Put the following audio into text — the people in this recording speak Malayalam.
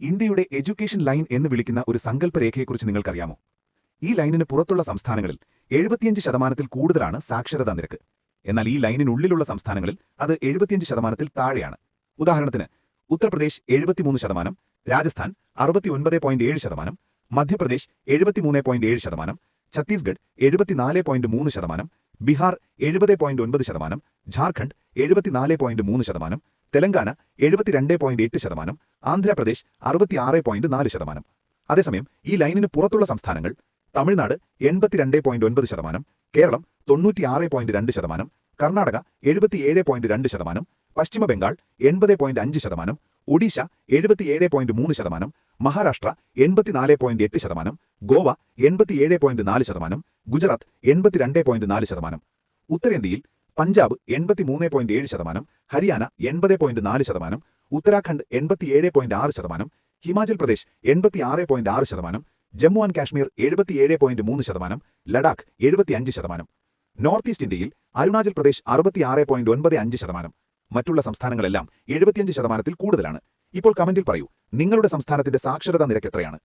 ഇന്ത്യയുടെ എഡ്യൂക്കേഷൻ ലൈൻ എന്ന് വിളിക്കുന്ന ഒരു സങ്കല്പരേഖയെക്കുറിച്ച് നിങ്ങൾക്കറിയാമോ? ഈ ലൈനിന് പുറത്തുള്ള സംസ്ഥാനങ്ങളിൽ 75% കൂടുതലാണ് സാക്ഷരതാ നിരക്ക്. എന്നാൽ ഈ ലൈനിനുള്ളിലുള്ള സംസ്ഥാനങ്ങളിൽ അത് 75% താഴെയാണ്. ഉദാഹരണത്തിന്, ഉത്തർപ്രദേശ് 73%, രാജസ്ഥാൻ 69.7%, മധ്യപ്രദേശ് 73.7%, ഛത്തീസ്ഗഡ് 74.3%, ബീഹാർ 70.9%, ഝാർഖണ്ഡ് 74.3%, തെലങ്കാന 72.8%, ആന്ധ്രാപ്രദേശ് 66.4%. അതേസമയം ഈ ലൈനിന് പുറത്തുള്ള സംസ്ഥാനങ്ങൾ തമിഴ്നാട് 82.9%, കേരളം 96.2%, കർണാടക 77.2%, പശ്ചിമബംഗാൾ 80.5%, ഒഡീഷ 77.3%, മഹാരാഷ്ട്ര 84.8%, ഗോവ 87.4%, ഗുജറാത്ത് 82.4%. ഉത്തരേന്ത്യയിൽ Punjab 83.7%, Haryana 80.4%, Uttarakhand 87.6%, Himachal Pradesh 86.6%, Jammu and Kashmir 77.3%, Ladakh 75%. North east ഇന്ത്യയിൽ അരുണാചൽ പ്രദേശ് 66.95%. മറ്റുള്ള സംസ്ഥാനങ്ങളെല്ലാം 75%-ൽ കൂടുതലാണ്. ഇപ്പോൾ കമന്റിൽ പറയൂ, നിങ്ങളുടെ സംസ്ഥാനത്തിന്റെ സാക്ഷരതാ നിരക്ക് എത്രയാണ്?